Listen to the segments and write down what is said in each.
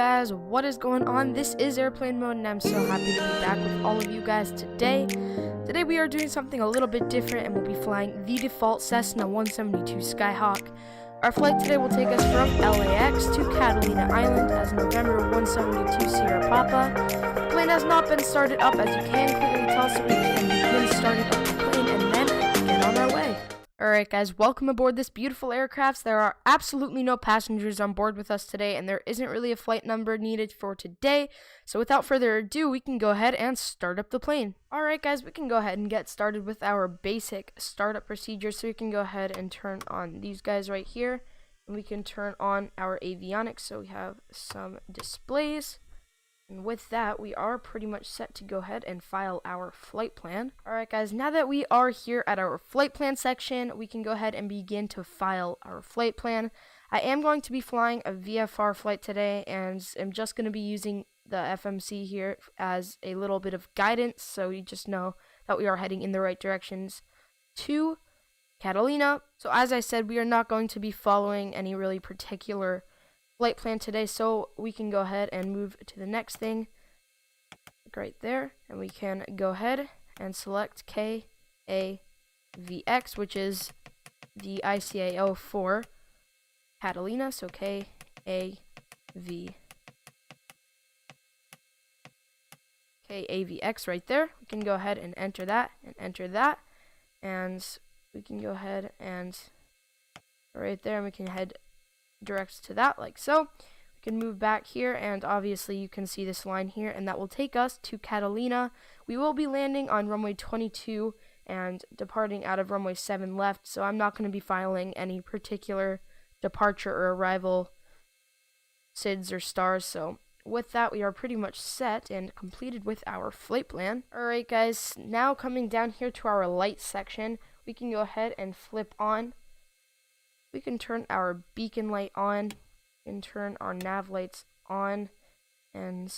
guys, what is going on? This is Airplane Mode and I'm so happy to be back with all of you guys today. Today we are doing something a little bit different and we'll be flying the default Cessna 172 Skyhawk. Our flight today will take us from LAX to Catalina Island as November 172 Sierra Papa. The plane has not been started up, as you can clearly tell, so we can begin starting up the plane and then get on our way. Alright guys, welcome aboard this beautiful aircraft. There are absolutely no passengers on board with us today, and there isn't really a flight number needed for today. So without further ado, we can go ahead and start up the plane. Alright guys, we can go ahead and get started with our basic startup procedure. So we can go ahead and turn on these guys right here, and we can turn on our avionics so we have some displays. And with that, we are pretty much set to go ahead and file our flight plan. Alright guys, now that we are here at our flight plan section, we can go ahead and begin to file our flight plan. I am going to be flying a VFR flight today, and I'm just going to be using the FMC here as a little bit of guidance, so you just know that we are heading in the right directions to Catalina. So as I said, we are not going to be following any really particular flight plan today, so we can go ahead and move to the next thing right there, and we can go ahead and select KAVX, which is the ICAO for Catalina. So KAVX right there. We can go ahead and enter that, and we can go ahead and right there, and we can head direct to that like so. We can move back here, and obviously you can see this line here, and that will take us to Catalina. We will be landing on runway 22 and departing out of runway 7 left, so I'm not going to be filing any particular departure or arrival SIDS or stars. So with that, we are pretty much set and completed with our flight plan. Alright guys, now coming down here to our lights section, we can go ahead and flip on. We can turn our beacon light on, and turn our nav lights on, and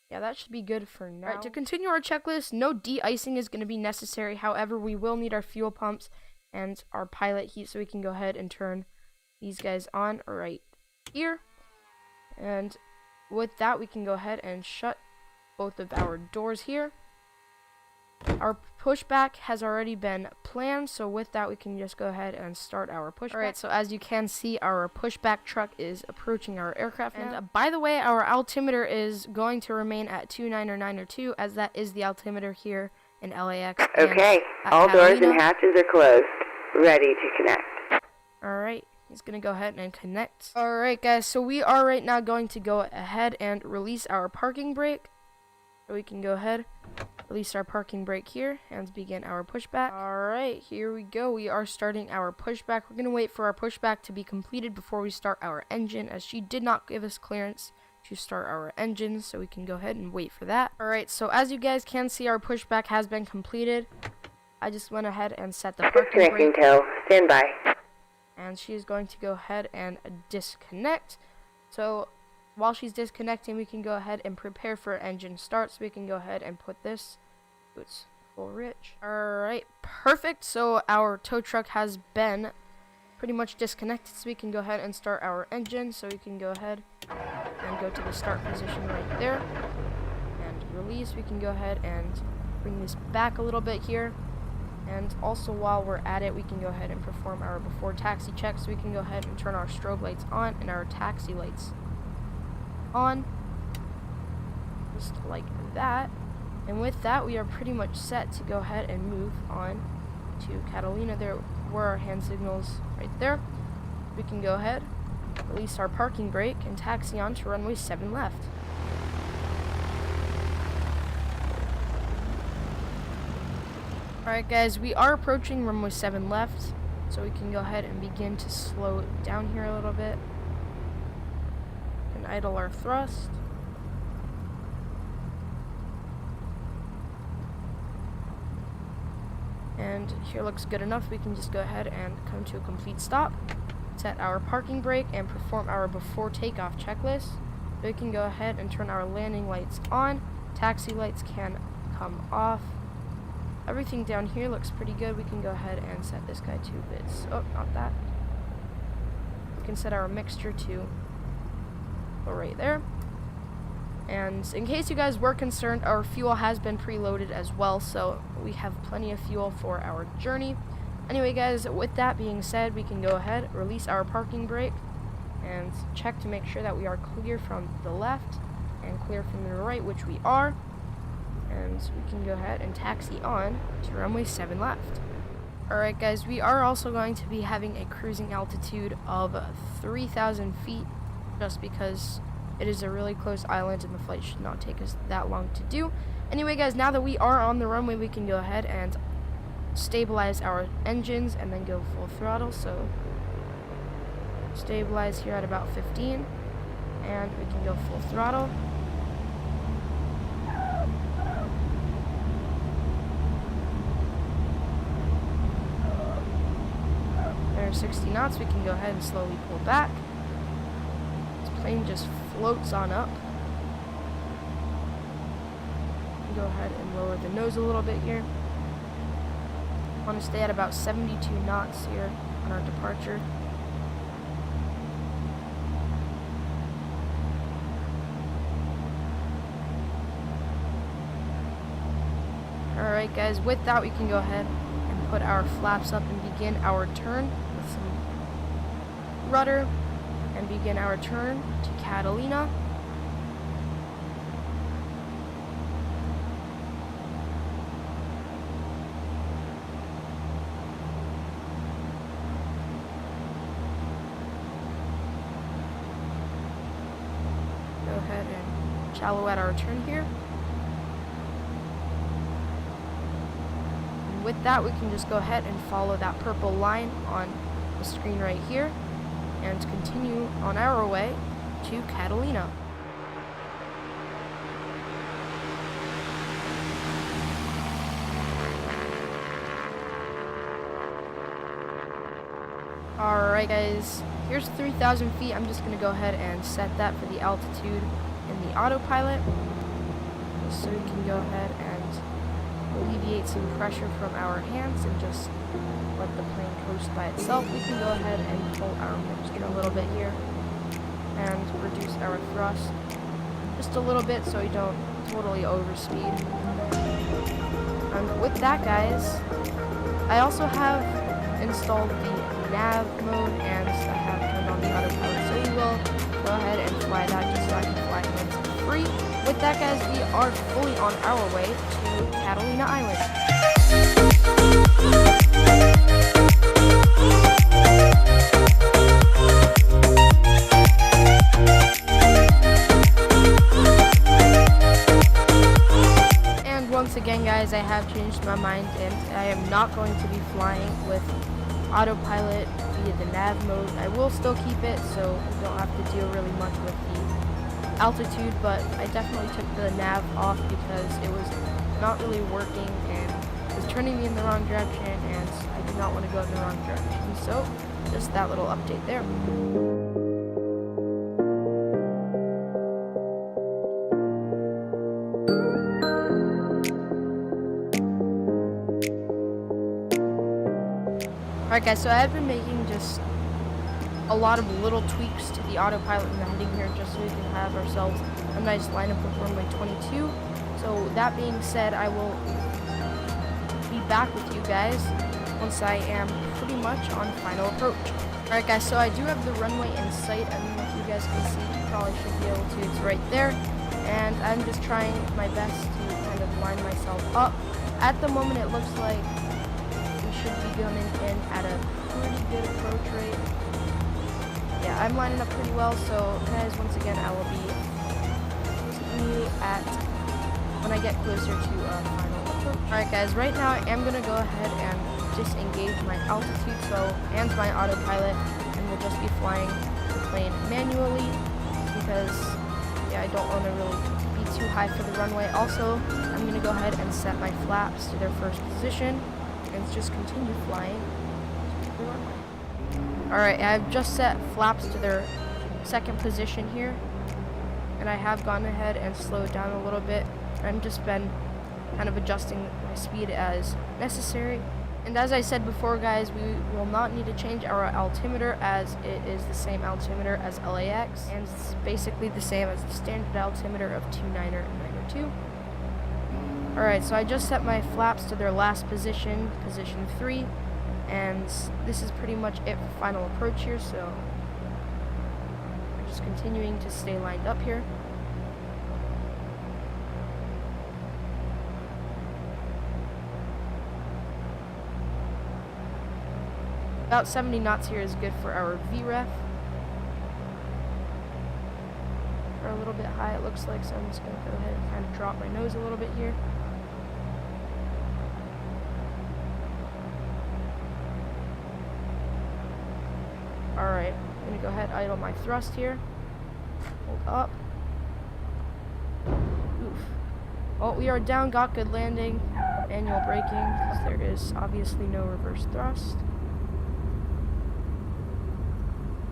yeah, that should be good for now. Alright, to continue our checklist, no de-icing is going to be necessary. However, we will need our fuel pumps and our pilot heat, so we can go ahead and turn these guys on right here. And with that, we can go ahead and shut both of our doors here. Our pushback has already been planned, so with that we can just go ahead and start our pushback. Alright, so as you can see, our pushback truck is approaching our aircraft now. And by the way, our altimeter is going to remain at 2992, as that is the altimeter here in LAX. Okay, all doors and hatches are closed. Ready to connect. Alright, he's going to go ahead and connect. Alright guys, so we are right now going to go ahead and release our parking brake. So we can go ahead, release our parking brake here, and begin our pushback. Alright, here we go. We are starting our pushback. We're going to wait for our pushback to be completed before we start our engine, as she did not give us clearance to start our engine, so we can go ahead and wait for that. Alright, so as you guys can see, our pushback has been completed. I just went ahead and set the parking brake. Tow. Stand by. And she's going to go ahead and disconnect. So while she's disconnecting, we can go ahead and prepare for engine start, so we can go ahead and put this to its full rich. Alright, perfect. So our tow truck has been pretty much disconnected, so we can go ahead and start our engine. So we can go ahead and go to the start position right there and release. We can go ahead and bring this back a little bit here, and also while we're at it, we can go ahead and perform our before taxi check. So we can go ahead and turn our strobe lights on and our taxi lights on, just like that. And with that, we are pretty much set to go ahead and move on to Catalina. There were our hand signals right there. We can go ahead, release our parking brake, and taxi on to runway 7 left. Alright guys, we are approaching runway 7 left, so we can go ahead and begin to slow down here a little bit. Idle our thrust. And here looks good enough. We can just go ahead and come to a complete stop, set our parking brake, and perform our before takeoff checklist. We can go ahead and turn our landing lights on. Taxi lights can come off. Everything down here looks pretty good. We can go ahead and set this guy to its, oh, not that. We can set our mixture to right there. And in case you guys were concerned, our fuel has been preloaded as well, so we have plenty of fuel for our journey. Anyway guys, with that being said, we can go ahead, release our parking brake, and check to make sure that we are clear from the left and clear from the right, which we are. And we can go ahead and taxi on to runway 7 left. Alright guys, we are also going to be having a cruising altitude of 3,000 feet, just because it is a really close island and the flight should not take us that long to do. Anyway guys, now that we are on the runway, we can go ahead and stabilize our engines and then go full throttle. So stabilize here at about 15 and we can go full throttle. There's 60 knots. We can go ahead and slowly pull back. This plane just floats on up. Go ahead and lower the nose a little bit here. I want to stay at about 72 knots here on our departure. Alright guys, with that we can go ahead and put our flaps up and begin our turn with some rudder and begin our turn to Catalina. Go ahead and shallow at our turn here. And with that, we can just go ahead and follow that purple line on the screen right here and continue on our way to Catalina. Alright guys, here's 3,000 feet. I'm just going to go ahead and set that for the altitude in the autopilot, so we can go ahead and alleviate some pressure from our hands and just let the plane coast by itself. We can go ahead and pull our mixture a little bit here and reduce our thrust just a little bit so we don't totally overspeed. And with that guys, I also have installed the nav mode and I have turned on the autopilot, so we will go ahead and fly that just so I can fly hands free. With that guys, we are fully on our way to Catalina Island. And once again guys, I have changed my mind and I am not going to be flying with autopilot via the nav mode. I will still keep it so we don't have to deal really much with the altitude, but I definitely took the nav off because it was not really working and it was turning me in the wrong direction and I did not want to go in the wrong direction. So just that little update there. Alright guys, so I've been making just a lot of little tweaks to the autopilot and the heading here just so we can have ourselves a nice lineup with runway 22. So that being said, I will be back with you guys once I am pretty much on final approach. Alright guys, so I do have the runway in sight. I don't know if you guys can see, you probably should be able to, it's right there. And I'm just trying my best to kind of line myself up. At the moment it looks like should be coming in at a pretty good approach rate. Yeah, I'm lining up pretty well, so guys, once again, I will be seeing you at when I get closer to final approach. Alright guys, right now I am going to go ahead and disengage my altitude and my autopilot, and we'll just be flying the plane manually because yeah, I don't want to really be too high for the runway. Also, I'm going to go ahead and set my flaps to their first position and just continue flying to the runway. Alright, I've just set flaps to their second position here, and I have gone ahead and slowed down a little bit. I've just been kind of adjusting my speed as necessary. And as I said before, guys, we will not need to change our altimeter as it is the same altimeter as LAX, and it's basically the same as the standard altimeter of 29er and 902. Alright, so I just set my flaps to their last position, position 3, and this is pretty much it for final approach here, so we're just continuing to stay lined up here. About 70 knots here is good for our VREF. We're a little bit high, it looks like, so I'm just going to go ahead and kind of drop my nose a little bit here. Alright, I'm going to go ahead and idle my thrust here. Hold up. Oof. Well, we are down, got good landing. Manual braking, because there is obviously no reverse thrust.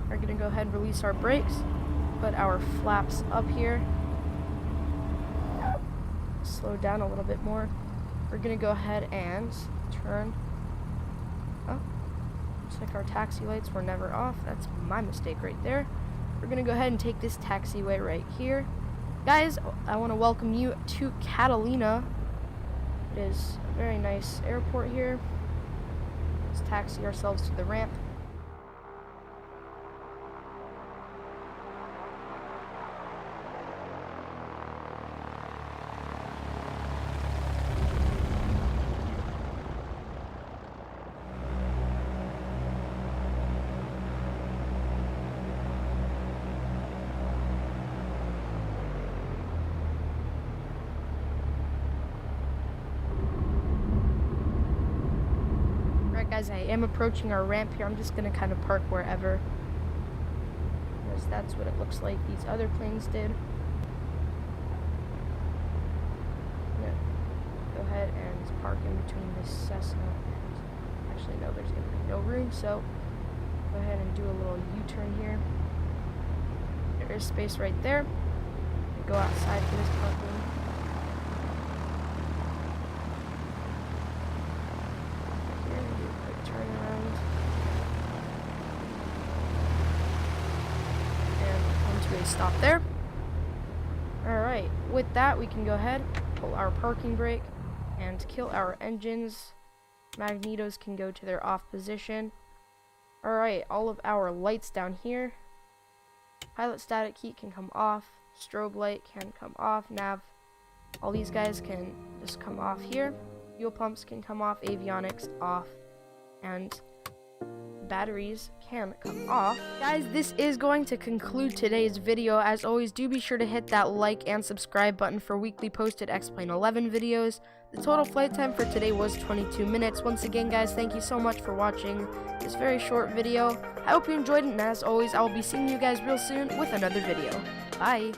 We're going to go ahead and release our brakes. Put our flaps up here. Slow down a little bit more. We're going to go ahead and turn. Oh, looks like our taxi lights were never off. That's my mistake right there. We're going to go ahead and take this taxiway right here. Guys, I want to welcome you to Catalina. It is a very nice airport here. Let's taxi ourselves to the ramp. Guys, I am approaching our ramp here. I'm just going to kind of park wherever, because that's what it looks like these other planes did. Yeah. Go ahead and park in between this Cessna and, actually no, there's going to be no room, so go ahead and do a little U-turn here. There is space right there. Go outside for this parking. Stop there. Alright, with that we can go ahead, pull our parking brake, and kill our engines. Magnetos can go to their off position. Alright, all of our lights down here. Pilot static heat can come off, strobe light can come off, nav. All these guys can just come off here. Fuel pumps can come off, avionics off, and batteries can come off. Guys, this is going to conclude today's video. As always, do be sure to hit that like and subscribe button for weekly posted X-Plane 11 videos. The total flight time for today was 22 minutes. Once again, guys, thank you so much for watching this very short video. I hope you enjoyed it, and as always, I will be seeing you guys real soon with another video. Bye!